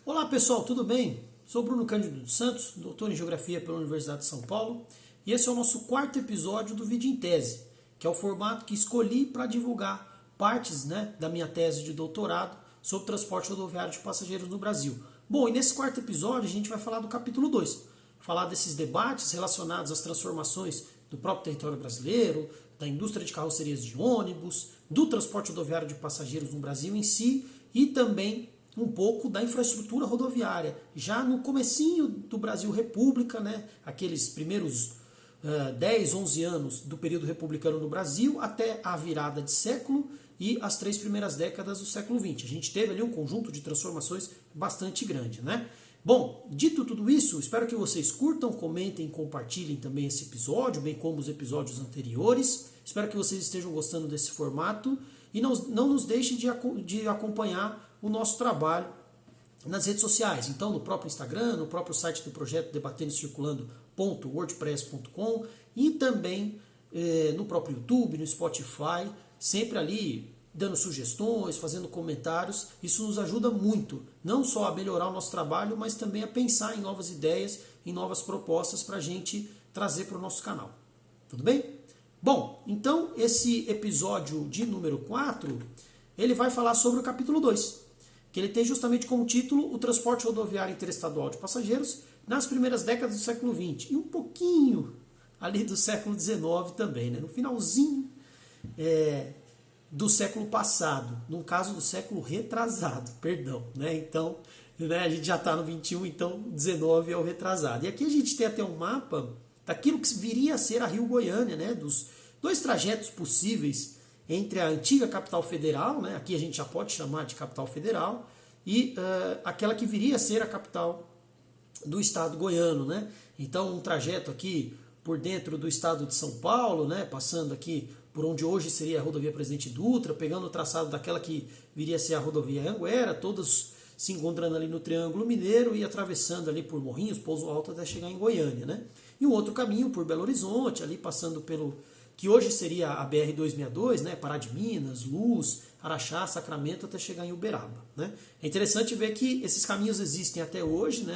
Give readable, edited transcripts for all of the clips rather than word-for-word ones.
Olá pessoal, tudo bem? Sou Bruno Cândido dos Santos, doutor em Geografia pela Universidade de São Paulo, e esse é o nosso quarto episódio do Vídeo em Tese, que é o formato que escolhi para divulgar partes da minha tese de doutorado sobre transporte rodoviário de passageiros no Brasil. Bom, e nesse quarto episódio a gente vai falar do capítulo 2, falar desses debates relacionados às transformações do próprio território brasileiro, da indústria de carrocerias de ônibus, do transporte rodoviário de passageiros no Brasil em si e também um pouco da infraestrutura rodoviária. Já no comecinho do Brasil República, aqueles primeiros 10, 11 anos do período republicano no Brasil, até a virada de século e as 3 primeiras décadas do século XX. A gente teve ali um conjunto de transformações bastante grande, Bom, dito tudo isso, espero que vocês curtam, comentem, compartilhem também esse episódio, bem como os episódios anteriores. Espero que vocês estejam gostando desse formato e não nos deixem de acompanhar o nosso trabalho nas redes sociais. Então, no próprio Instagram, no próprio site do projeto debatendocirculando.wordpress.com e também no próprio YouTube, no Spotify, sempre ali dando sugestões, fazendo comentários. Isso nos ajuda muito, não só a melhorar o nosso trabalho, mas também a pensar em novas ideias, em novas propostas para a gente trazer para o nosso canal. Tudo bem? Bom, então esse episódio de número 4, ele vai falar sobre o capítulo 2, que ele tem justamente como título o transporte rodoviário interestadual de passageiros nas primeiras décadas do século XX e um pouquinho ali do século XIX também, no finalzinho do século passado, no caso do século retrasado, perdão, Então, a gente já está no 21, então 19 é o retrasado. E aqui a gente tem até um mapa daquilo que viria a ser a Rio Goiânia, dos 2 trajetos possíveis entre a antiga capital federal, aqui a gente já pode chamar de capital federal, e aquela que viria a ser a capital do estado goiano, Então, um trajeto aqui por dentro do estado de São Paulo, passando aqui por onde hoje seria a rodovia Presidente Dutra, pegando o traçado daquela que viria a ser a rodovia Anguera, todos se encontrando ali no Triângulo Mineiro e atravessando ali por Morrinhos, Pouso Alto até chegar em Goiânia, E um outro caminho por Belo Horizonte, ali passando pelo que hoje seria a BR-262, Pará de Minas, Luz, Araxá, Sacramento, até chegar em Uberaba, É interessante ver que esses caminhos existem até hoje,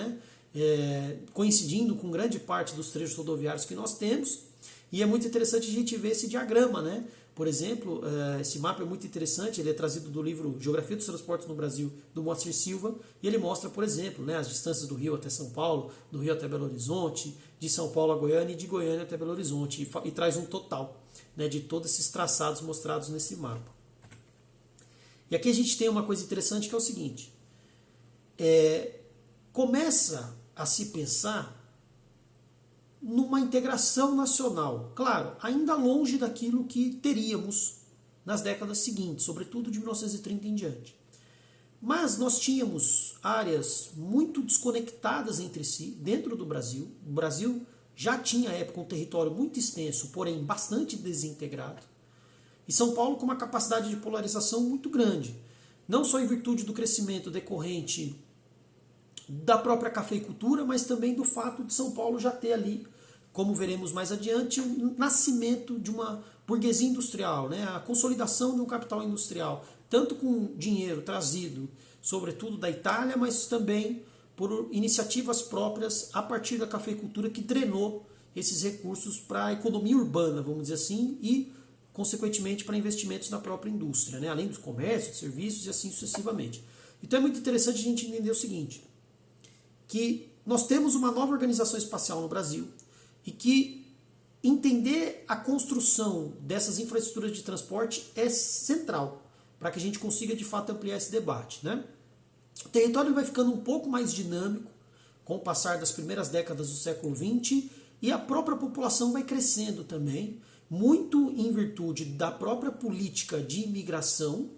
coincidindo com grande parte dos trechos rodoviários que nós temos, e é muito interessante a gente ver esse diagrama, Por exemplo, esse mapa é muito interessante, ele é trazido do livro Geografia dos Transportes no Brasil, do Moacir Silva, e ele mostra, por exemplo, as distâncias do Rio até São Paulo, do Rio até Belo Horizonte, de São Paulo a Goiânia e de Goiânia até Belo Horizonte, e traz um total de todos esses traçados mostrados nesse mapa. E aqui a gente tem uma coisa interessante que é o seguinte, começa a se pensar numa integração nacional, claro, ainda longe daquilo que teríamos nas décadas seguintes, sobretudo de 1930 em diante. Mas nós tínhamos áreas muito desconectadas entre si dentro do Brasil. O Brasil já tinha à época um território muito extenso, porém bastante desintegrado. E São Paulo com uma capacidade de polarização muito grande, não só em virtude do crescimento decorrente da própria cafeicultura, mas também do fato de São Paulo já ter ali, como veremos mais adiante, o nascimento de uma burguesia industrial, a consolidação de um capital industrial, tanto com dinheiro trazido, sobretudo da Itália, mas também por iniciativas próprias a partir da cafeicultura que drenou esses recursos para a economia urbana, vamos dizer assim, e, consequentemente, para investimentos na própria indústria, além dos comércios, de serviços e assim sucessivamente. Então é muito interessante a gente entender o seguinte, que nós temos uma nova organização espacial no Brasil e que entender a construção dessas infraestruturas de transporte é central para que a gente consiga de fato ampliar esse debate. O território vai ficando um pouco mais dinâmico com o passar das primeiras décadas do século XX e a própria população vai crescendo também, muito em virtude da própria política de imigração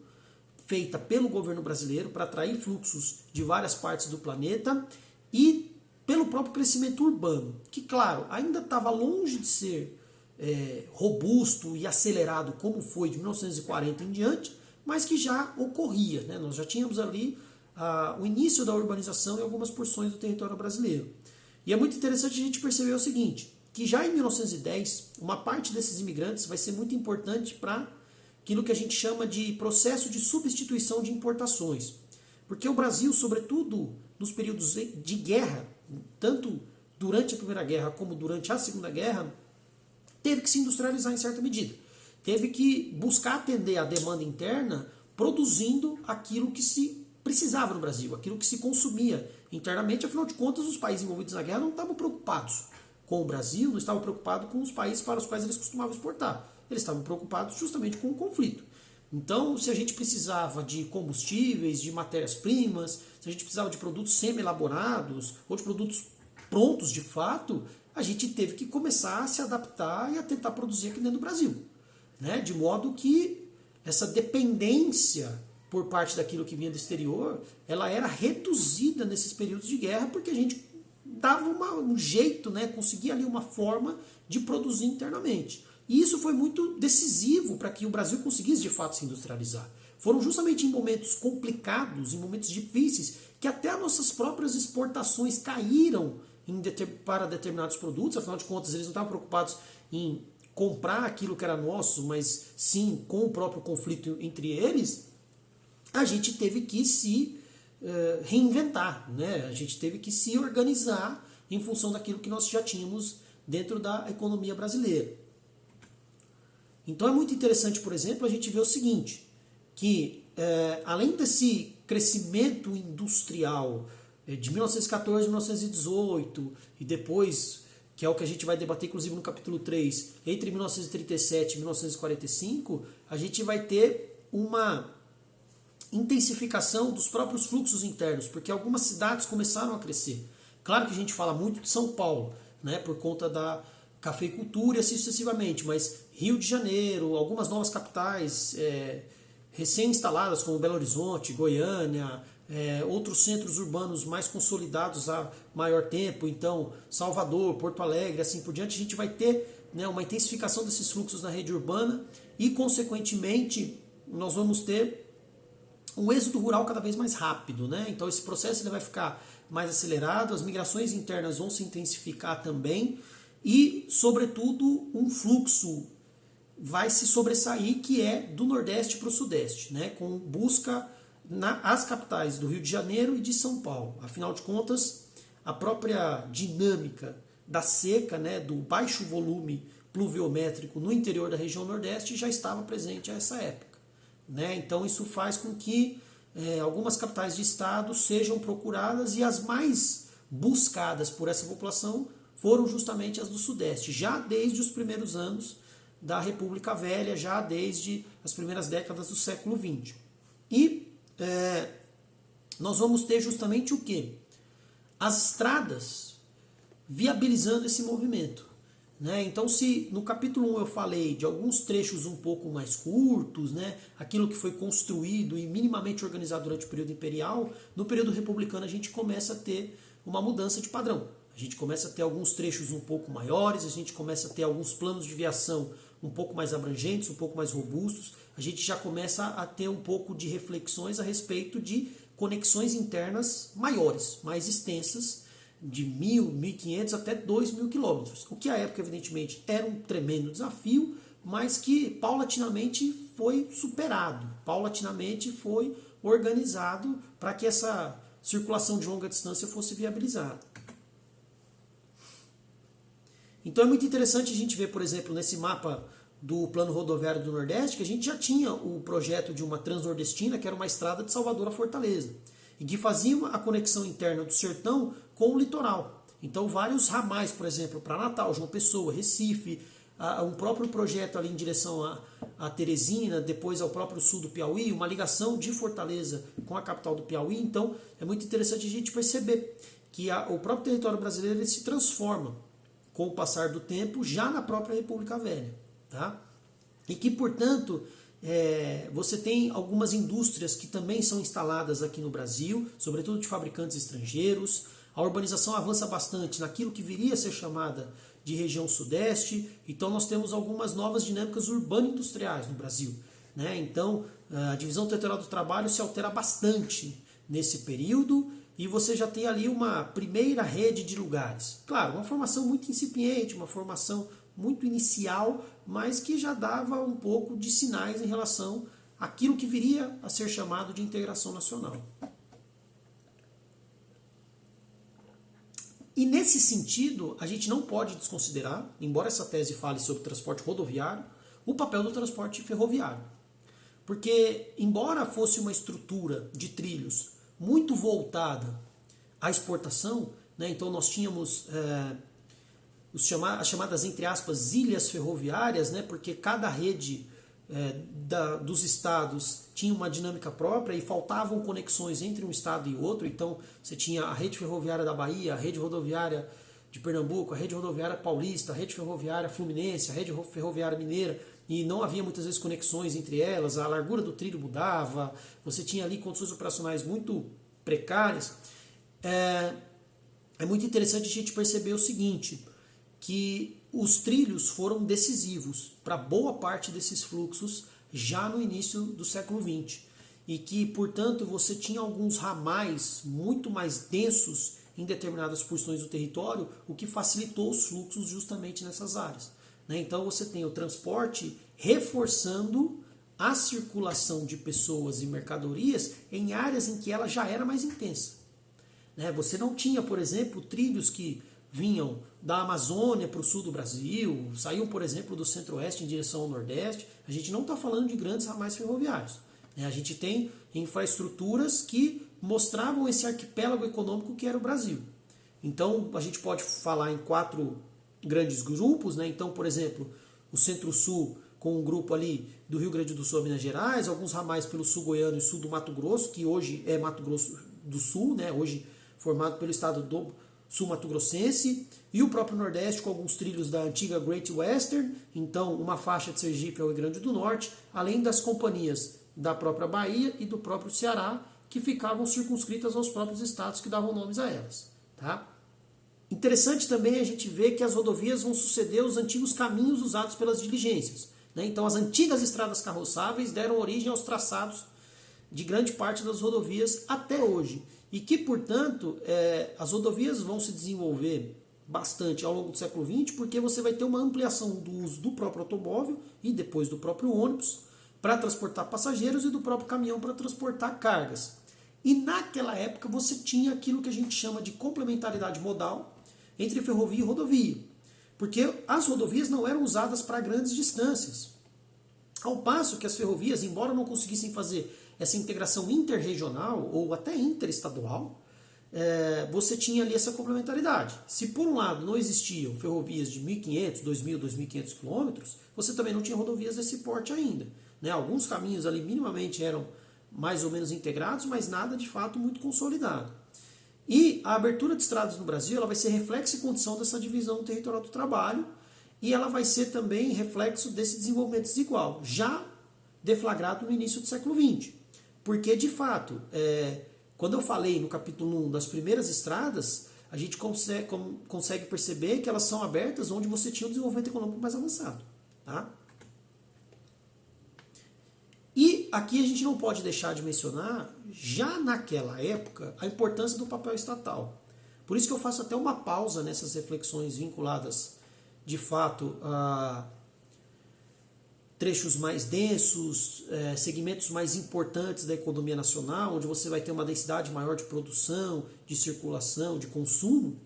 feita pelo governo brasileiro para atrair fluxos de várias partes do planeta e pelo próprio crescimento urbano, que, claro, ainda estava longe de ser robusto e acelerado como foi de 1940 em diante, mas que já ocorria. Nós já tínhamos ali o início da urbanização em algumas porções do território brasileiro. E é muito interessante a gente perceber o seguinte, que já em 1910, uma parte desses imigrantes vai ser muito importante para aquilo que a gente chama de processo de substituição de importações. Porque o Brasil, sobretudo nos períodos de guerra, tanto durante a Primeira Guerra como durante a Segunda Guerra, teve que se industrializar em certa medida. Teve que buscar atender a demanda interna produzindo aquilo que se precisava no Brasil, aquilo que se consumia internamente. Afinal de contas, os países envolvidos na guerra não estavam preocupados com o Brasil, não estavam preocupados com os países para os quais eles costumavam exportar. Eles estavam preocupados justamente com o conflito. Então, se a gente precisava de combustíveis, de matérias-primas, se a gente precisava de produtos semi-elaborados ou de produtos prontos de fato, a gente teve que começar a se adaptar e a tentar produzir aqui dentro do Brasil. Né? De modo que essa dependência por parte daquilo que vinha do exterior, ela era reduzida nesses períodos de guerra, porque a gente dava um jeito, né? Conseguia ali uma forma de produzir internamente. E isso foi muito decisivo para que o Brasil conseguisse de fato se industrializar. Foram justamente em momentos complicados, em momentos difíceis, que até as nossas próprias exportações caíram para determinados produtos. Afinal de contas, eles não estavam preocupados em comprar aquilo que era nosso, mas sim com o próprio conflito entre eles. A gente teve que se reinventar, né? A gente teve que se organizar em função daquilo que nós já tínhamos dentro da economia brasileira. Então é muito interessante, por exemplo, a gente ver o seguinte, que além desse crescimento industrial de 1914 a 1918 e depois, que é o que a gente vai debater inclusive no capítulo 3, entre 1937 e 1945, a gente vai ter uma intensificação dos próprios fluxos internos, porque algumas cidades começaram a crescer. Claro que a gente fala muito de São Paulo, né, por conta da cafeicultura e assim sucessivamente, mas Rio de Janeiro, algumas novas capitais recém-instaladas como Belo Horizonte, Goiânia, outros centros urbanos mais consolidados há maior tempo, então Salvador, Porto Alegre, assim por diante, a gente vai ter, né, uma intensificação desses fluxos na rede urbana e, consequentemente, nós vamos ter um êxodo rural cada vez mais rápido, né? Então esse processo ele vai ficar mais acelerado, as migrações internas vão se intensificar também e, sobretudo, um fluxo vai se sobressair que é do Nordeste para o Sudeste, né? Com busca nas capitais do Rio de Janeiro e de São Paulo. Afinal de contas, a própria dinâmica da seca, né, do baixo volume pluviométrico no interior da região Nordeste já estava presente a essa época. Né? Então isso faz com que algumas capitais de estado sejam procuradas e as mais buscadas por essa população foram justamente as do Sudeste, já desde os primeiros anos da República Velha, já desde as primeiras décadas do século XX. E nós vamos ter justamente o quê? As estradas viabilizando esse movimento. Né? Então, se no capítulo 1 eu falei de alguns trechos um pouco mais curtos, né? Aquilo que foi construído e minimamente organizado durante o período imperial, no período republicano a gente começa a ter uma mudança de padrão. A gente começa a ter alguns trechos um pouco maiores, a gente começa a ter alguns planos de viação um pouco mais abrangentes, um pouco mais robustos, a gente já começa a ter um pouco de reflexões a respeito de conexões internas maiores, mais extensas, de 1.000, 1.500 até 2.000 quilômetros, o que à época evidentemente era um tremendo desafio, mas que paulatinamente foi superado, paulatinamente foi organizado para que essa circulação de longa distância fosse viabilizada. Então é muito interessante a gente ver, por exemplo, nesse mapa do Plano Rodoviário do Nordeste, que a gente já tinha o projeto de uma transnordestina, que era uma estrada de Salvador a Fortaleza, e que fazia a conexão interna do sertão com o litoral. Então vários ramais, por exemplo, para Natal, João Pessoa, Recife, um próprio projeto ali em direção a Teresina, depois ao próprio sul do Piauí, uma ligação de Fortaleza com a capital do Piauí. Então é muito interessante a gente perceber que o próprio território brasileiro ele se transforma com o passar do tempo já na própria República Velha. Tá? E que, portanto, você tem algumas indústrias que também são instaladas aqui no Brasil, sobretudo de fabricantes estrangeiros. A urbanização avança bastante naquilo que viria a ser chamada de região sudeste. Então nós temos algumas novas dinâmicas urbano-industriais no Brasil. Né? Então a divisão territorial do trabalho se altera bastante nesse período e você já tem ali uma primeira rede de lugares. Claro, uma formação muito incipiente, uma formação muito inicial, mas que já dava um pouco de sinais em relação àquilo que viria a ser chamado de integração nacional. E nesse sentido, a gente não pode desconsiderar, embora essa tese fale sobre transporte rodoviário, o papel do transporte ferroviário. Porque, embora fosse uma estrutura de trilhos muito voltada à exportação, né, então nós tínhamos as chamadas, entre aspas, ilhas ferroviárias, né, porque cada rede dos estados tinha uma dinâmica própria e faltavam conexões entre um estado e outro. Então você tinha a rede ferroviária da Bahia, a rede rodoviária de Pernambuco, a rede rodoviária paulista, a rede ferroviária fluminense, a rede ferroviária mineira, e não havia muitas vezes conexões entre elas, a largura do trilho mudava, você tinha ali condições operacionais muito precárias. É muito interessante a gente perceber o seguinte, que os trilhos foram decisivos para boa parte desses fluxos já no início do século XX. E que, portanto, você tinha alguns ramais muito mais densos em determinadas porções do território, o que facilitou os fluxos justamente nessas áreas. Então você tem o transporte reforçando a circulação de pessoas e mercadorias em áreas em que ela já era mais intensa. Você não tinha, por exemplo, trilhos que vinham da Amazônia para o sul do Brasil, saíam, por exemplo, do centro-oeste em direção ao nordeste. A gente não está falando de grandes ramais ferroviários. A gente tem infraestruturas que mostravam esse arquipélago econômico que era o Brasil. Então, a gente pode falar em 4 grandes grupos. Então, por exemplo, o Centro-Sul, com um grupo ali do Rio Grande do Sul a Minas Gerais, alguns ramais pelo sul goiano e sul do Mato Grosso, que hoje é Mato Grosso do Sul, hoje formado pelo estado do sul-mato-grossense, e o próprio Nordeste com alguns trilhos da antiga Great Western, então uma faixa de Sergipe ao Rio Grande do Norte, além das companhias da própria Bahia e do próprio Ceará, que ficavam circunscritas aos próprios estados que davam nomes a elas. Interessante também a gente ver que as rodovias vão suceder os antigos caminhos usados pelas diligências. Então as antigas estradas carroçáveis deram origem aos traçados de grande parte das rodovias até hoje. E que, portanto, as rodovias vão se desenvolver bastante ao longo do século XX, porque você vai ter uma ampliação do uso do próprio automóvel e depois do próprio ônibus para transportar passageiros e do próprio caminhão para transportar cargas. E naquela época você tinha aquilo que a gente chama de complementaridade modal entre ferrovia e rodovia, porque as rodovias não eram usadas para grandes distâncias. Ao passo que as ferrovias, embora não conseguissem fazer essa integração interregional ou até interestadual, você tinha ali essa complementaridade. Se por um lado não existiam ferrovias de 1.500, 2.000, 2.500 quilômetros, você também não tinha rodovias desse porte ainda. Alguns caminhos ali minimamente eram mais ou menos integrados, mas nada de fato muito consolidado. E a abertura de estradas no Brasil ela vai ser reflexo e condição dessa divisão territorial do trabalho, e ela vai ser também reflexo desse desenvolvimento desigual, já deflagrado no início do século XX. Porque, de fato, quando eu falei no capítulo 1 das primeiras estradas, a gente consegue perceber que elas são abertas onde você tinha um desenvolvimento econômico mais avançado. E aqui a gente não pode deixar de mencionar, já naquela época, a importância do papel estatal. Por isso que eu faço até uma pausa nessas reflexões vinculadas, de fato, a trechos mais densos, segmentos mais importantes da economia nacional, onde você vai ter uma densidade maior de produção, de circulação, de consumo,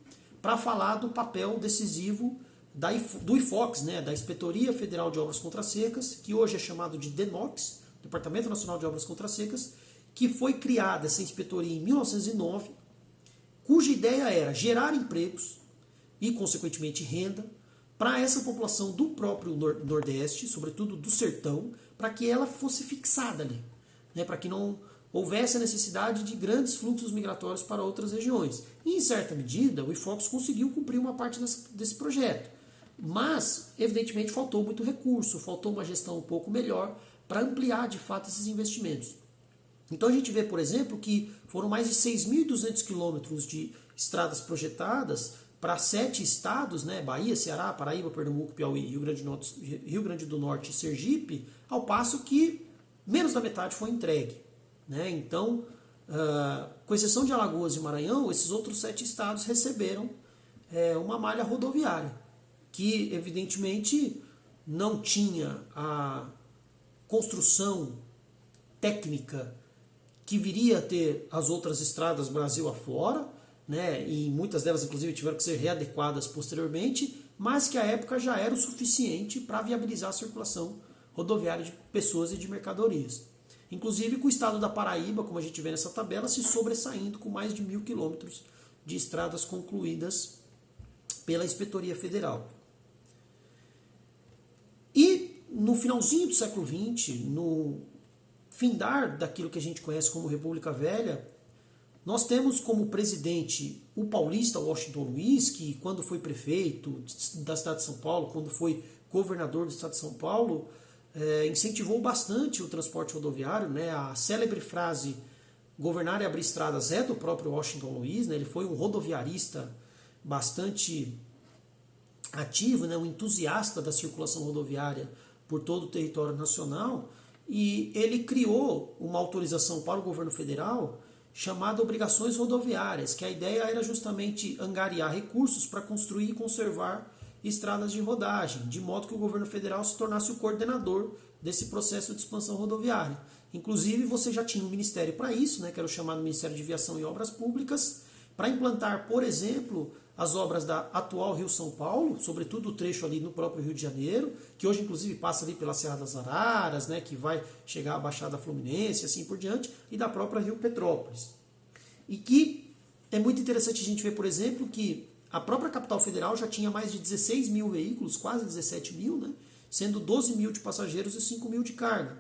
para falar do papel decisivo do IFOX, da Inspetoria Federal de Obras Contra-Secas, que hoje é chamado de DENOX, Departamento Nacional de Obras Contra-Secas, que foi criada essa inspetoria em 1909, cuja ideia era gerar empregos e, consequentemente, renda para essa população do próprio Nordeste, sobretudo do sertão, para que ela fosse fixada ali, para que não houvesse a necessidade de grandes fluxos migratórios para outras regiões. E, em certa medida, o IFOX conseguiu cumprir uma parte desse projeto, mas, evidentemente, faltou muito recurso, faltou uma gestão um pouco melhor para ampliar, de fato, esses investimentos. Então a gente vê, por exemplo, que foram mais de 6.200 quilômetros de estradas projetadas para 7 estados, Bahia, Ceará, Paraíba, Pernambuco, Piauí, Rio Grande do Norte e Sergipe, ao passo que menos da metade foi entregue. Então, com exceção de Alagoas e Maranhão, esses outros 7 estados receberam uma malha rodoviária. que evidentemente não tinha a construção técnica que viria a ter as outras estradas Brasil afora, né, e muitas delas inclusive tiveram que ser readequadas posteriormente, mas que à época já era o suficiente para viabilizar a circulação rodoviária de pessoas e de mercadorias. Inclusive com o estado da Paraíba, como a gente vê nessa tabela, se sobressaindo com mais de 1.000 quilômetros de estradas concluídas pela Inspetoria Federal. E no finalzinho do século XX, no findar daquilo que a gente conhece como República Velha, nós temos como presidente o paulista Washington Luiz, que quando foi prefeito da cidade de São Paulo, quando foi governador do estado de São Paulo, incentivou bastante o transporte rodoviário, né? A célebre frase "governar e abrir estradas" é do próprio Washington Luiz, né? Ele foi um rodoviarista bastante ativo, né? Um entusiasta da circulação rodoviária por todo o território nacional, e ele criou uma autorização para o governo federal chamada Obrigações Rodoviárias, que a ideia era justamente angariar recursos para construir e conservar estradas de rodagem, de modo que o governo federal se tornasse o coordenador desse processo de expansão rodoviária. Inclusive, você já tinha um ministério para isso, né, que era o chamado Ministério de Viação e Obras Públicas, para implantar, por exemplo, as obras da atual Rio-São Paulo, sobretudo o trecho ali no próprio Rio de Janeiro, que hoje inclusive passa ali pela Serra das Araras, né, que vai chegar à Baixada Fluminense e assim por diante, e da própria Rio Petrópolis. E que é muito interessante a gente ver, por exemplo, que a própria capital federal já tinha mais de 16 mil veículos, quase 17 mil, né, sendo 12 mil de passageiros e 5 mil de carga.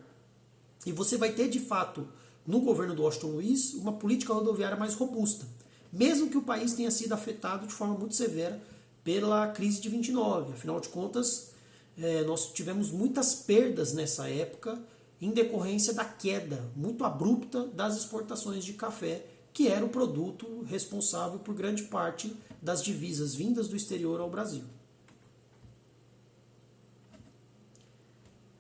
E você vai ter, de fato, no governo do Washington Luiz, uma política rodoviária mais robusta, mesmo que o país tenha sido afetado de forma muito severa pela crise de 29. Afinal de contas, nós tivemos muitas perdas nessa época em decorrência da queda muito abrupta das exportações de café, que era o produto responsável por grande parte das divisas vindas do exterior ao Brasil.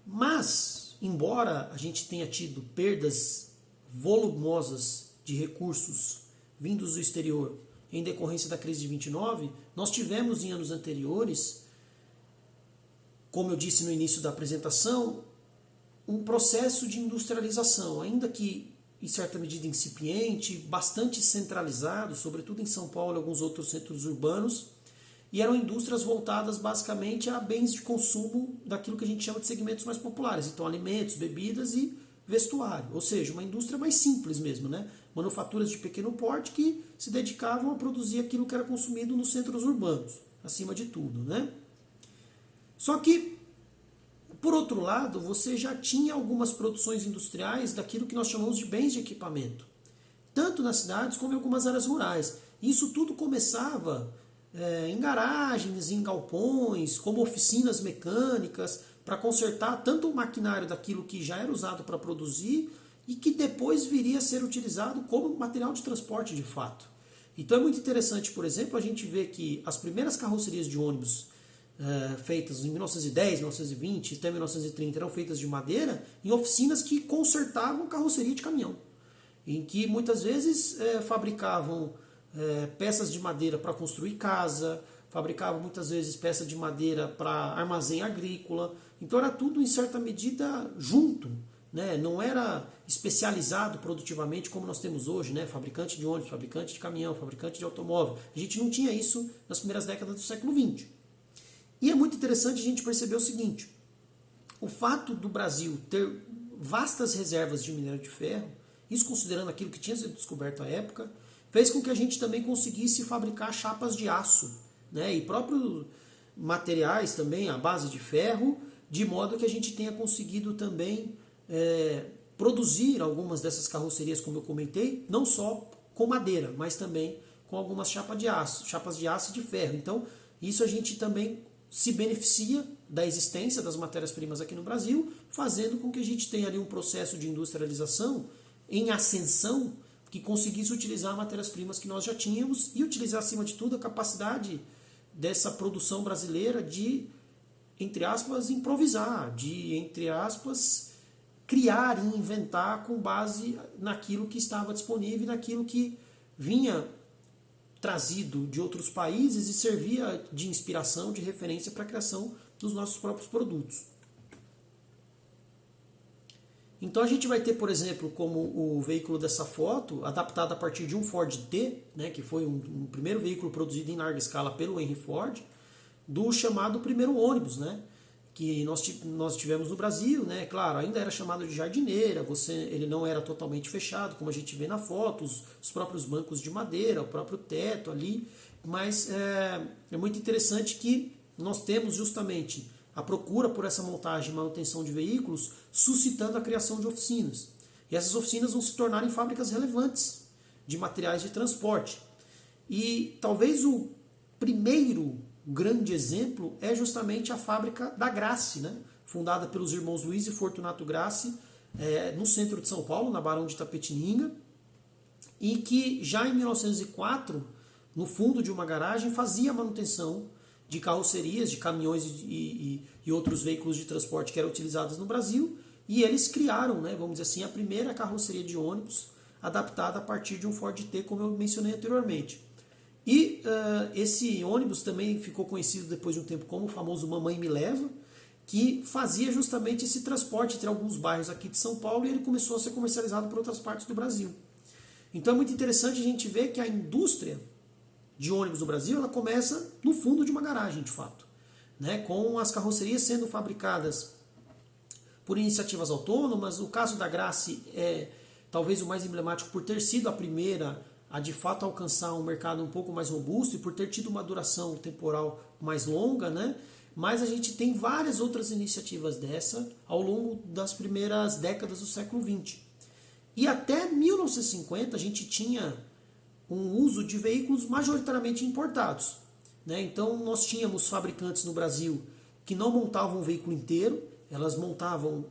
Mas, embora a gente tenha tido perdas volumosas de recursos vindos do exterior em decorrência da crise de 29, nós tivemos em anos anteriores, como eu disse no início da apresentação, um processo de industrialização, ainda que em certa medida incipiente, bastante centralizado, sobretudo em São Paulo e alguns outros centros urbanos, e eram indústrias voltadas basicamente a bens de consumo daquilo que a gente chama de segmentos mais populares, então alimentos, bebidas e vestuário, ou seja, uma indústria mais simples mesmo, né? Manufaturas de pequeno porte que se dedicavam a produzir aquilo que era consumido nos centros urbanos, acima de tudo, né? Só que, por outro lado, você já tinha algumas produções industriais daquilo que nós chamamos de bens de equipamento, tanto nas cidades como em algumas áreas rurais. Isso tudo começava em garagens, em galpões, como oficinas mecânicas, para consertar tanto o maquinário daquilo que já era usado para produzir e que depois viria a ser utilizado como material de transporte de fato. Então é muito interessante, por exemplo, a gente ver que as primeiras carrocerias de ônibus feitas em 1910, 1920 até 1930 eram feitas de madeira em oficinas que consertavam carroceria de caminhão, em que muitas vezes fabricavam peças de madeira para construir casa, fabricavam muitas vezes peças de madeira para armazém agrícola. Então era tudo em certa medida junto, né? Não era especializado produtivamente como nós temos hoje, né? Fabricante de ônibus, fabricante de caminhão, fabricante de automóvel. A gente não tinha isso nas primeiras décadas do século XX. E é muito interessante a gente perceber o seguinte: o fato do Brasil ter vastas reservas de minério de ferro, isso considerando aquilo que tinha sido descoberto à época, fez com que a gente também conseguisse fabricar chapas de aço, né, e próprios materiais também à base de ferro, de modo que a gente tenha conseguido também produzir algumas dessas carrocerias, como eu comentei, não só com madeira, mas também com algumas chapas de aço e de ferro. Então, isso a gente também se beneficia da existência das matérias-primas aqui no Brasil, fazendo com que a gente tenha ali um processo de industrialização em ascensão que conseguisse utilizar matérias-primas que nós já tínhamos e utilizar, acima de tudo, a capacidade dessa produção brasileira de, entre aspas, improvisar, de, entre aspas, criar e inventar com base naquilo que estava disponível, naquilo que vinha trazido de outros países e servia de inspiração, de referência para a criação dos nossos próprios produtos. Então a gente vai ter, por exemplo, como o veículo dessa foto, adaptado a partir de um Ford T, né, que foi um primeiro veículo produzido em larga escala pelo Henry Ford, do chamado primeiro ônibus, né, que nós tivemos no Brasil, né, claro, ainda era chamado de jardineira, ele não era totalmente fechado, como a gente vê na foto, os próprios bancos de madeira, o próprio teto ali, mas é muito interessante que nós temos justamente a procura por essa montagem e manutenção de veículos, suscitando a criação de oficinas. E essas oficinas vão se tornarem fábricas relevantes de materiais de transporte. E talvez o primeiro grande exemplo é justamente a fábrica da Grassi, né? Fundada pelos irmãos Luiz e Fortunato Grassi, no centro de São Paulo, na Barão de Itapetininga, e que já em 1904, no fundo de uma garagem, fazia a manutenção de carrocerias, de caminhões e outros veículos de transporte que eram utilizados no Brasil, e eles criaram, né, vamos dizer assim, a primeira carroceria de ônibus adaptada a partir de um Ford T, como eu mencionei anteriormente. E esse ônibus também ficou conhecido depois de um tempo como o famoso Mamãe Me Leva, que fazia justamente esse transporte entre alguns bairros aqui de São Paulo, e ele começou a ser comercializado por outras partes do Brasil. Então é muito interessante a gente ver que a indústria de ônibus no Brasil, ela começa no fundo de uma garagem, de fato, né? Com as carrocerias sendo fabricadas por iniciativas autônomas. O caso da Grassi é talvez o mais emblemático por ter sido a primeira a de fato alcançar um mercado um pouco mais robusto e por ter tido uma duração temporal mais longa, né? Mas a gente tem várias outras iniciativas dessa ao longo das primeiras décadas do século XX. E até 1950 a gente tinha um uso de veículos majoritariamente importados, né? Então nós tínhamos fabricantes no Brasil que não montavam o veículo inteiro, elas montavam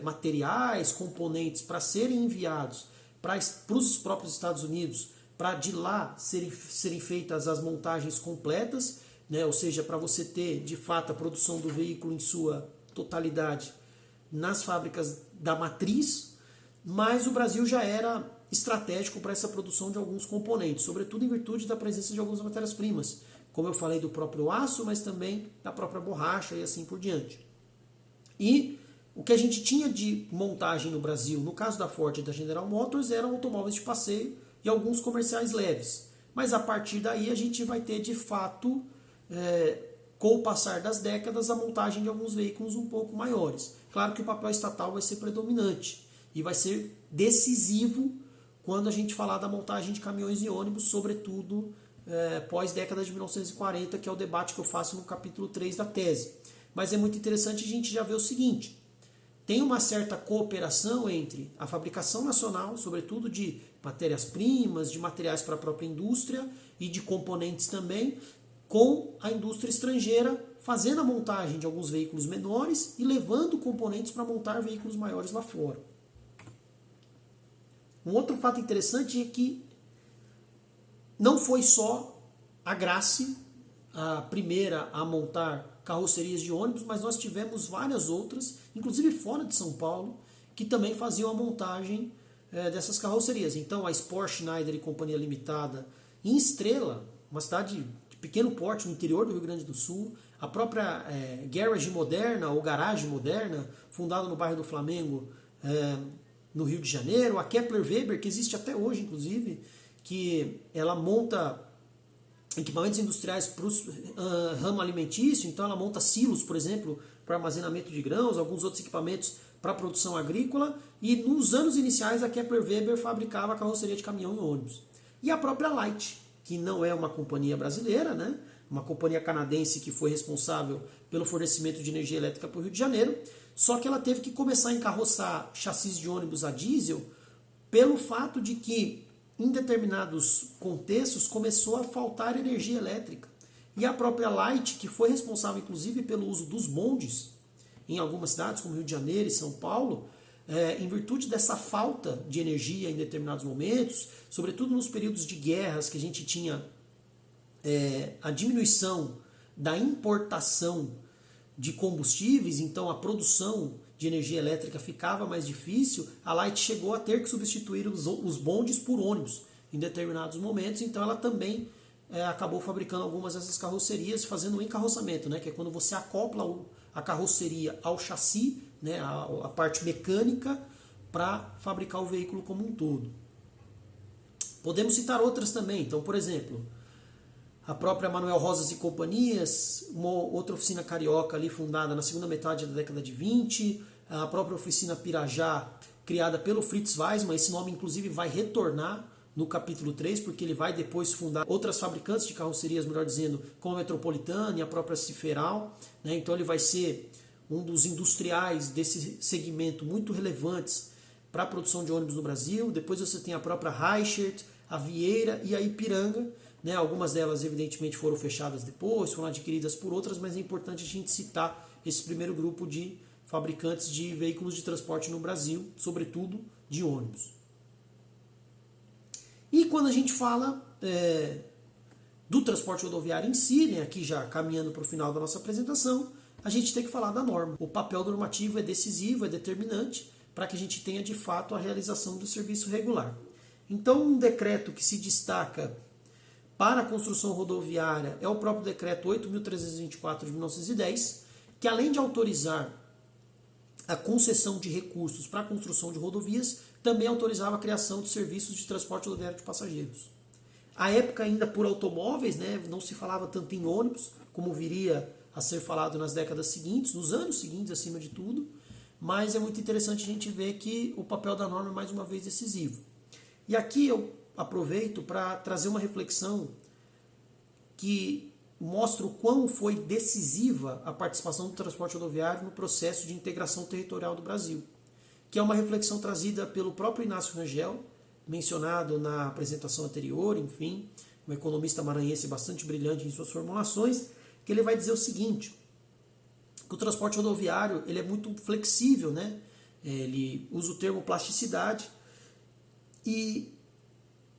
materiais, componentes para serem enviados para os próprios Estados Unidos, para de lá serem feitas as montagens completas, né? Ou seja, para você ter de fato a produção do veículo em sua totalidade nas fábricas da matriz, mas o Brasil já era estratégico para essa produção de alguns componentes, sobretudo em virtude da presença de algumas matérias-primas, como eu falei do próprio aço, mas também da própria borracha e assim por diante. E o que a gente tinha de montagem no Brasil, no caso da Ford e da General Motors, eram automóveis de passeio e alguns comerciais leves. Mas a partir daí a gente vai ter de fato, com o passar das décadas, a montagem de alguns veículos um pouco maiores. Claro que o papel estatal vai ser predominante e vai ser decisivo quando a gente falar da montagem de caminhões e ônibus, sobretudo pós-década de 1940, que é o debate que eu faço no capítulo 3 da tese. Mas é muito interessante a gente já ver o seguinte: tem uma certa cooperação entre a fabricação nacional, sobretudo de matérias-primas, de materiais para a própria indústria e de componentes também, com a indústria estrangeira fazendo a montagem de alguns veículos menores e levando componentes para montar veículos maiores lá fora. Um outro fato interessante é que não foi só a Grassi a primeira a montar carrocerias de ônibus, mas nós tivemos várias outras, inclusive fora de São Paulo, que também faziam a montagem dessas carrocerias. Então a Sport Schneider e Companhia Limitada em Estrela, uma cidade de pequeno porte no interior do Rio Grande do Sul, a própria Garage Moderna ou Garage Moderna, fundada no bairro do Flamengo, no Rio de Janeiro, a Kepler Weber, que existe até hoje, inclusive, que ela monta equipamentos industriais para o ramo alimentício, então ela monta silos, por exemplo, para armazenamento de grãos, alguns outros equipamentos para a produção agrícola, e nos anos iniciais a Kepler Weber fabricava carroceria de caminhão e ônibus. E a própria Light, que não é uma companhia brasileira, né? Uma companhia canadense que foi responsável pelo fornecimento de energia elétrica para o Rio de Janeiro, só que ela teve que começar a encarroçar chassis de ônibus a diesel pelo fato de que em determinados contextos começou a faltar energia elétrica. E a própria Light, que foi responsável inclusive pelo uso dos bondes em algumas cidades, como Rio de Janeiro e São Paulo, em virtude dessa falta de energia em determinados momentos, sobretudo nos períodos de guerras que a gente tinha a diminuição da importação de combustíveis, então a produção de energia elétrica ficava mais difícil, a Light chegou a ter que substituir os bondes por ônibus em determinados momentos, então ela também acabou fabricando algumas dessas carrocerias, fazendo o encarroçamento, né, que é quando você acopla a carroceria ao chassi, né, a parte mecânica, para fabricar o veículo como um todo. Podemos citar outras também. Então, por exemplo, a própria Manuel Rosas e Companhias, uma outra oficina carioca ali fundada na segunda metade da década de 20, a própria oficina Pirajá, criada pelo Fritz Weismann. Esse nome inclusive vai retornar no capítulo 3, porque ele vai depois fundar outras fabricantes de carrocerias, melhor dizendo, como a Metropolitana e a própria Ciferal, né? Então ele vai ser um dos industriais desse segmento muito relevantes para a produção de ônibus no Brasil. Depois você tem a própria Reichert, a Vieira e a Ipiranga, né? Algumas delas evidentemente foram fechadas depois, foram adquiridas por outras, mas é importante a gente citar esse primeiro grupo de fabricantes de veículos de transporte no Brasil, sobretudo de ônibus. E quando a gente fala do transporte rodoviário em si, né, aqui já caminhando para o final da nossa apresentação, a gente tem que falar da norma. O papel normativo é decisivo, é determinante para que a gente tenha de fato a realização do serviço regular. Então, um decreto que se destaca para a construção rodoviária é o próprio decreto 8.324 de 1910, que além de autorizar a concessão de recursos para a construção de rodovias, também autorizava a criação de serviços de transporte rodoviário de passageiros. À época ainda por automóveis, né, não se falava tanto em ônibus, como viria a ser falado nas décadas seguintes, nos anos seguintes acima de tudo, mas é muito interessante a gente ver que o papel da norma é mais uma vez decisivo. E aqui eu aproveito para trazer uma reflexão que mostra o quão foi decisiva a participação do transporte rodoviário no processo de integração territorial do Brasil, que é uma reflexão trazida pelo próprio Inácio Rangel, mencionado na apresentação anterior, enfim, um economista maranhense bastante brilhante em suas formulações, que ele vai dizer o seguinte, que o transporte rodoviário ele é muito flexível, né? Ele usa o termo plasticidade, e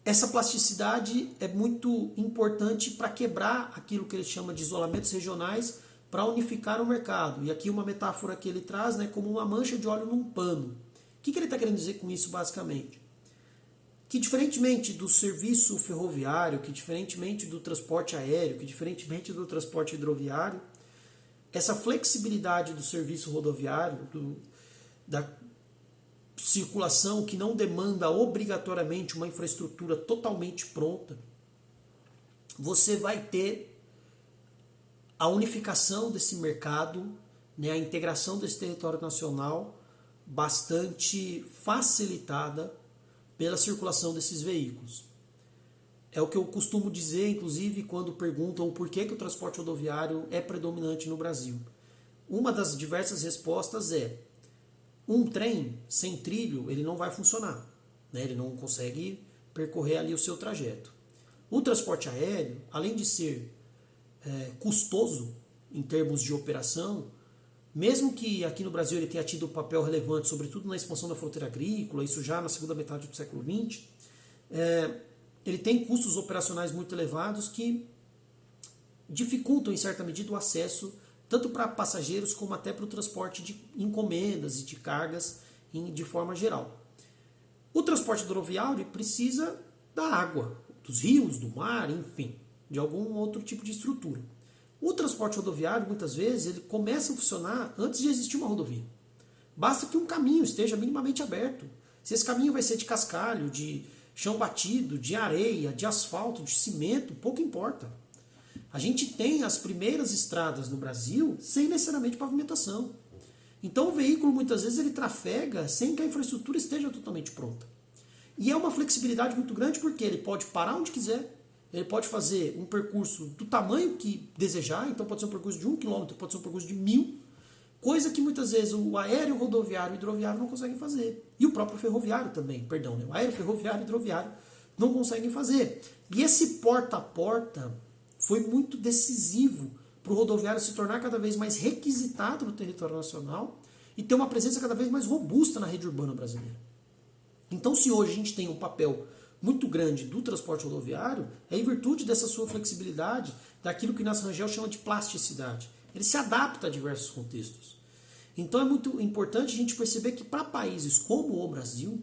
essa plasticidade é muito importante para quebrar aquilo que ele chama de isolamentos regionais para unificar o mercado. E aqui uma metáfora que ele traz, né, como uma mancha de óleo num pano. O que ele está querendo dizer com isso basicamente? Que diferentemente do serviço ferroviário, que diferentemente do transporte aéreo, que diferentemente do transporte hidroviário, essa flexibilidade do serviço rodoviário, da circulação que não demanda obrigatoriamente uma infraestrutura totalmente pronta, você vai ter a unificação desse mercado, né, a integração desse território nacional bastante facilitada pela circulação desses veículos. É o que eu costumo dizer, inclusive, quando perguntam por que o transporte rodoviário é predominante no Brasil. Uma das diversas respostas é: um trem sem trilho ele não vai funcionar, né? Ele não consegue percorrer ali o seu trajeto. O transporte aéreo, além de ser custoso em termos de operação, mesmo que aqui no Brasil ele tenha tido um papel relevante, sobretudo na expansão da fronteira agrícola, isso já na segunda metade do século XX, ele tem custos operacionais muito elevados que dificultam em certa medida o acesso tanto para passageiros como até para o transporte de encomendas e de cargas de forma geral. O transporte rodoviário precisa da água, dos rios, do mar, enfim, de algum outro tipo de estrutura. O transporte rodoviário, muitas vezes, ele começa a funcionar antes de existir uma rodovia. Basta que um caminho esteja minimamente aberto. Se esse caminho vai ser de cascalho, de chão batido, de areia, de asfalto, de cimento, pouco importa. A gente tem as primeiras estradas no Brasil sem necessariamente pavimentação. Então o veículo muitas vezes ele trafega sem que a infraestrutura esteja totalmente pronta. E é uma flexibilidade muito grande porque ele pode parar onde quiser, ele pode fazer um percurso do tamanho que desejar, então pode ser um percurso de 1 km, pode ser um percurso de 1.000, coisa que muitas vezes o aéreo, o rodoviário e o hidroviário não conseguem fazer. E o próprio ferroviário também, perdão, né? O aéreo, ferroviário e hidroviário não conseguem fazer. E esse porta a porta foi muito decisivo para o rodoviário se tornar cada vez mais requisitado no território nacional e ter uma presença cada vez mais robusta na rede urbana brasileira. Então, se hoje a gente tem um papel muito grande do transporte rodoviário, é em virtude dessa sua flexibilidade, daquilo que o Inácio Rangel chama de plasticidade. Ele se adapta a diversos contextos. Então é muito importante a gente perceber que para países como o Brasil,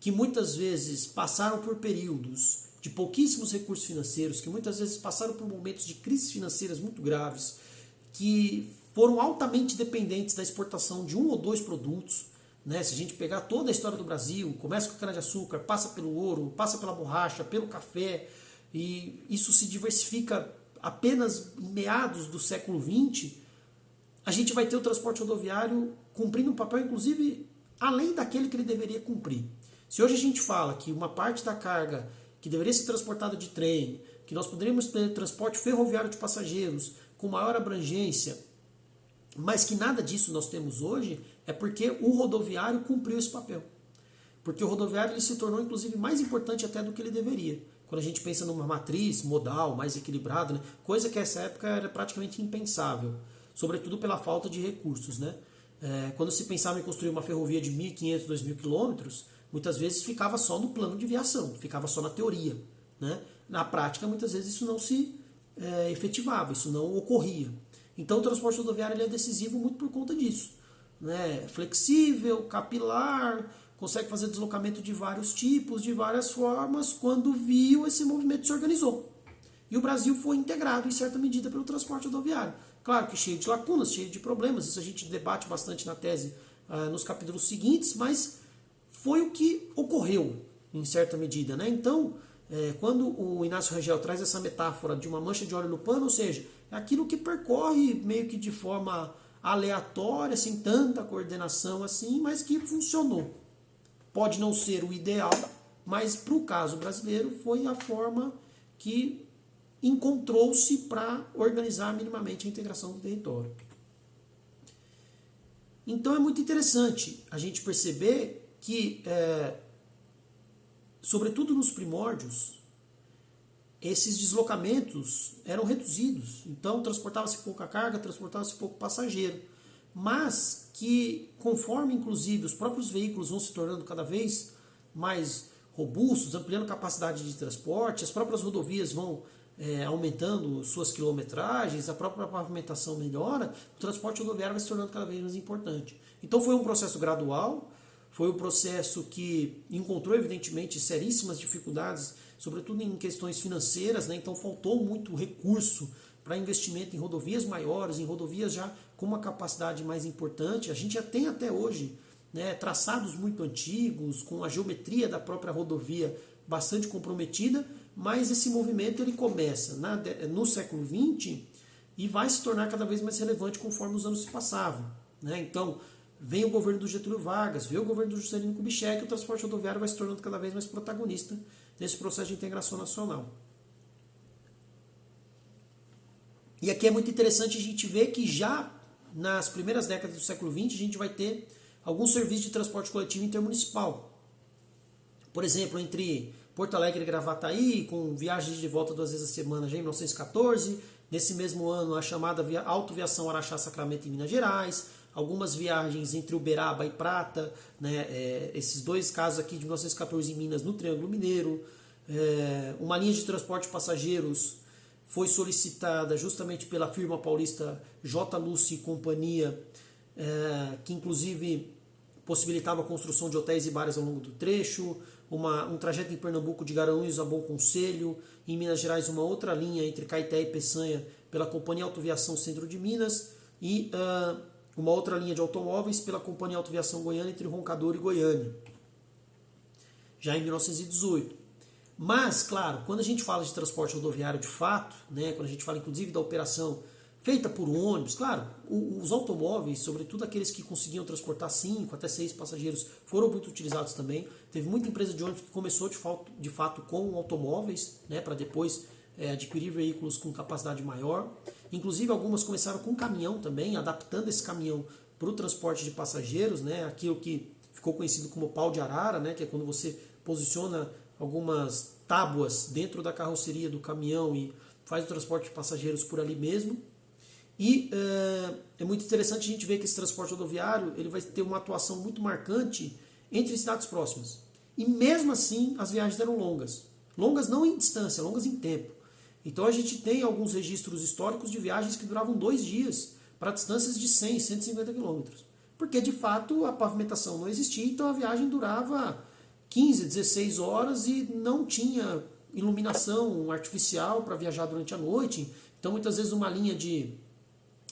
que muitas vezes passaram por períodos de pouquíssimos recursos financeiros, que muitas vezes passaram por momentos de crises financeiras muito graves, que foram altamente dependentes da exportação de um ou dois produtos, né? Se a gente pegar toda a história do Brasil, começa com a cana-de-açúcar, passa pelo ouro, passa pela borracha, pelo café, e isso se diversifica apenas em meados do século XX, a gente vai ter o transporte rodoviário cumprindo um papel, inclusive, além daquele que ele deveria cumprir. Se hoje a gente fala que uma parte da carga que deveria ser transportada de trem, que nós poderíamos ter transporte ferroviário de passageiros com maior abrangência, mas que nada disso nós temos hoje, é porque o rodoviário cumpriu esse papel. Porque o rodoviário ele se tornou, inclusive, mais importante até do que ele deveria. Quando a gente pensa numa matriz modal, mais equilibrada, né? Coisa que nessa época era praticamente impensável, sobretudo pela falta de recursos. Né? Quando se pensava em construir uma ferrovia de 1.500, 2.000 quilômetros, muitas vezes ficava só no plano de viação, ficava só na teoria. Né? Na prática, muitas vezes isso não se efetivava, isso não ocorria. Então o transporte rodoviário ele é decisivo muito por conta disso. Né? Flexível, capilar, consegue fazer deslocamento de vários tipos, de várias formas. Quando viu, esse movimento se organizou. E o Brasil foi integrado, em certa medida, pelo transporte rodoviário. Claro que cheio de lacunas, cheio de problemas, isso a gente debate bastante na tese nos capítulos seguintes, mas foi o que ocorreu, em certa medida. Né? Então, quando o Inácio Rangel traz essa metáfora de uma mancha de óleo no pano, ou seja, é aquilo que percorre meio que de forma aleatória, sem tanta coordenação assim, mas que funcionou. Pode não ser o ideal, mas para o caso brasileiro foi a forma que encontrou-se para organizar minimamente a integração do território. Então é muito interessante a gente perceber que, sobretudo nos primórdios, esses deslocamentos eram reduzidos. Então transportava-se pouca carga, transportava-se pouco passageiro. Mas que, conforme inclusive os próprios veículos vão se tornando cada vez mais robustos, ampliando a capacidade de transporte, as próprias rodovias vão aumentando suas quilometragens, a própria pavimentação melhora, o transporte rodoviário vai se tornando cada vez mais importante. Então foi um processo gradual, foi um processo que encontrou evidentemente seríssimas dificuldades, sobretudo em questões financeiras, né? Então faltou muito recurso para investimento em rodovias maiores, em rodovias já com uma capacidade mais importante. A gente já tem até hoje, né, traçados muito antigos, com a geometria da própria rodovia bastante comprometida, mas esse movimento ele começa no século XX e vai se tornar cada vez mais relevante conforme os anos se passavam. Né? Então, vem o governo do Getúlio Vargas, vem o governo do Juscelino Kubitschek, e o transporte rodoviário vai se tornando cada vez mais protagonista nesse processo de integração nacional. E aqui é muito interessante a gente ver que já nas primeiras décadas do século XX a gente vai ter alguns serviços de transporte coletivo intermunicipal. Por exemplo, entre Porto Alegre e Gravataí, com viagens de volta 2 vezes a semana já em 1914. Nesse mesmo ano, a chamada Autoviação Araxá-Sacramento em Minas Gerais. Algumas viagens entre Uberaba e Prata, né? Esses dois casos aqui de 1914 em Minas, no Triângulo Mineiro. Uma linha de transporte de passageiros foi solicitada justamente pela firma paulista J. Lucy e Companhia, que inclusive possibilitava a construção de hotéis e bares ao longo do trecho, um trajeto em Pernambuco de Garanhuns a Bom Conselho, em Minas Gerais uma outra linha entre Caeté e Peçanha pela Companhia Autoviação Centro de Minas e uma outra linha de automóveis pela Companhia Autoviação Goiânia entre Roncador e Goiânia, já em 1918. Mas, claro, quando a gente fala de transporte rodoviário de fato, né, quando a gente fala inclusive da operação feita por ônibus, claro, os automóveis, sobretudo aqueles que conseguiam transportar 5 até 6 passageiros, foram muito utilizados também. Teve muita empresa de ônibus que começou de fato com automóveis, né, para depois adquirir veículos com capacidade maior. Inclusive algumas começaram com caminhão também, adaptando esse caminhão para o transporte de passageiros, né, aquilo que ficou conhecido como pau de arara, né, que é quando você posiciona algumas tábuas dentro da carroceria do caminhão e faz o transporte de passageiros por ali mesmo. E é muito interessante a gente ver que esse transporte rodoviário ele vai ter uma atuação muito marcante entre cidades próximas. E mesmo assim as viagens eram longas. Longas não em distância, longas em tempo. Então a gente tem alguns registros históricos de viagens que duravam 2 dias para distâncias de 100, 150 quilômetros. Porque de fato a pavimentação não existia, então a viagem durava 15, 16 horas e não tinha iluminação artificial para viajar durante a noite. Então, muitas vezes, uma linha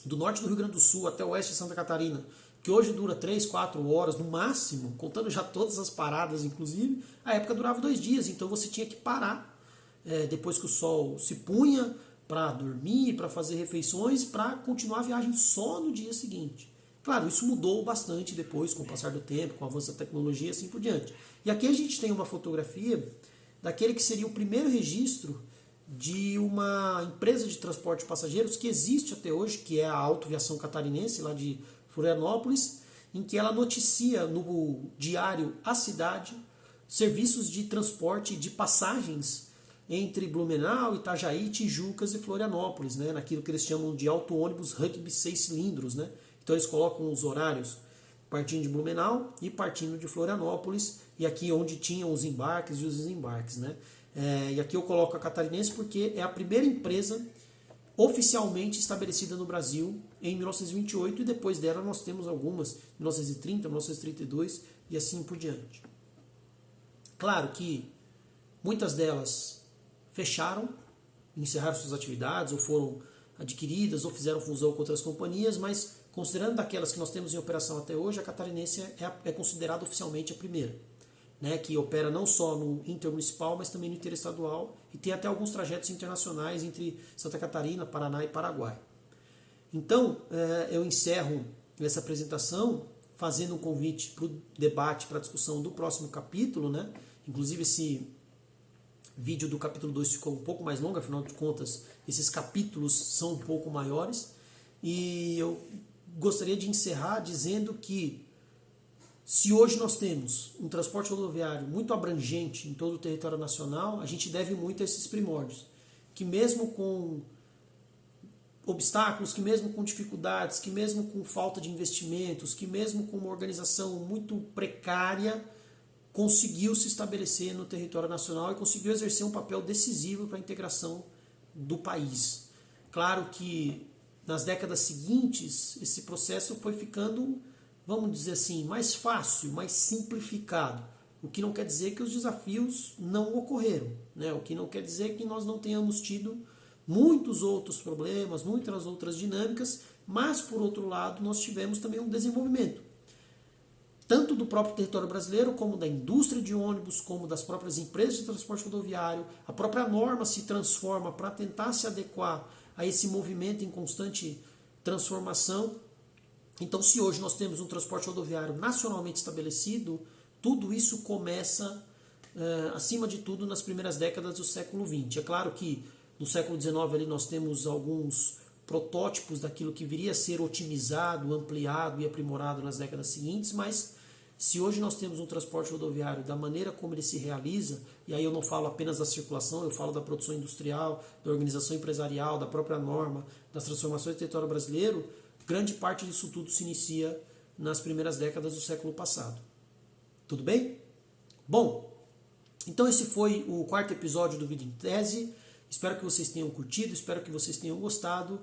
do norte do Rio Grande do Sul até o oeste de Santa Catarina, que hoje dura 3, 4 horas no máximo, contando já todas as paradas, inclusive, a época durava 2 dias. Então, você tinha que parar depois que o sol se punha para dormir, para fazer refeições, para continuar a viagem só no dia seguinte. Claro, isso mudou bastante depois, com o passar do tempo, com o avanço da tecnologia e assim por diante. E aqui a gente tem uma fotografia daquele que seria o primeiro registro de uma empresa de transporte de passageiros que existe até hoje, que é a Autoviação Catarinense, lá de Florianópolis, em que ela noticia no diário A Cidade serviços de transporte de passagens entre Blumenau, Itajaí, Tijucas e Florianópolis, né? Naquilo que eles chamam de auto-ônibus rugby 6 cilindros, né? Então eles colocam os horários partindo de Blumenau e partindo de Florianópolis, e aqui onde tinham os embarques e os desembarques, né? E aqui eu coloco a Catarinense porque é a primeira empresa oficialmente estabelecida no Brasil em 1928, e depois dela nós temos algumas, 1930, 1932 e assim por diante. Claro que muitas delas fecharam, encerraram suas atividades, ou foram adquiridas, ou fizeram fusão com outras companhias, mas considerando daquelas que nós temos em operação até hoje, a Catarinense é considerada oficialmente a primeira, né, que opera não só no intermunicipal, mas também no interestadual, e tem até alguns trajetos internacionais entre Santa Catarina, Paraná e Paraguai. Então, eu encerro essa apresentação fazendo um convite para o debate, para a discussão do próximo capítulo, né? Inclusive esse vídeo do capítulo 2 ficou um pouco mais longo, afinal de contas, esses capítulos são um pouco maiores, e eu gostaria de encerrar dizendo que se hoje nós temos um transporte rodoviário muito abrangente em todo o território nacional, a gente deve muito a esses primórdios, que mesmo com obstáculos, que mesmo com dificuldades, que mesmo com falta de investimentos, que mesmo com uma organização muito precária, conseguiu se estabelecer no território nacional e conseguiu exercer um papel decisivo para a integração do país. Claro que nas décadas seguintes esse processo foi ficando, vamos dizer assim, mais fácil, mais simplificado. O que não quer dizer que os desafios não ocorreram, né? O que não quer dizer que nós não tenhamos tido muitos outros problemas, muitas outras dinâmicas, mas por outro lado nós tivemos também um desenvolvimento, tanto do próprio território brasileiro, como da indústria de ônibus, como das próprias empresas de transporte rodoviário. A própria norma se transforma para tentar se adequar a esse movimento em constante transformação. Então, se hoje nós temos um transporte rodoviário nacionalmente estabelecido, tudo isso começa, acima de tudo, nas primeiras décadas do século XX. É claro que no século XIX ali nós temos alguns protótipos daquilo que viria a ser otimizado, ampliado e aprimorado nas décadas seguintes, mas se hoje nós temos um transporte rodoviário da maneira como ele se realiza, e aí eu não falo apenas da circulação, eu falo da produção industrial, da organização empresarial, da própria norma, das transformações do território brasileiro, grande parte disso tudo se inicia nas primeiras décadas do século passado. Tudo bem? Bom, então esse foi o 4º episódio do Vida em Tese. Espero que vocês tenham curtido, espero que vocês tenham gostado.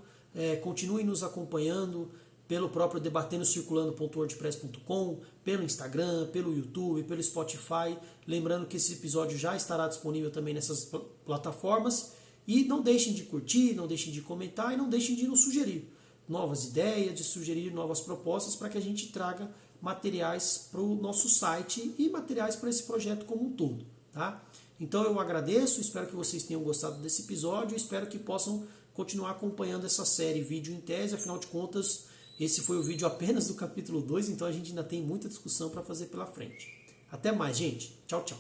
Continuem nos acompanhando pelo próprio debatendocirculando.wordpress.com, pelo Instagram, pelo YouTube, pelo Spotify. Lembrando que esse episódio já estará disponível também nessas plataformas. E não deixem de curtir, não deixem de comentar e não deixem de nos sugerir novas ideias, de sugerir novas propostas para que a gente traga materiais para o nosso site e materiais para esse projeto como um todo. Tá? Então eu agradeço, espero que vocês tenham gostado desse episódio, espero que possam continuar acompanhando essa série Vídeo em Tese. Afinal de contas, esse foi o vídeo apenas do capítulo 2, então a gente ainda tem muita discussão para fazer pela frente. Até mais, gente. Tchau, tchau.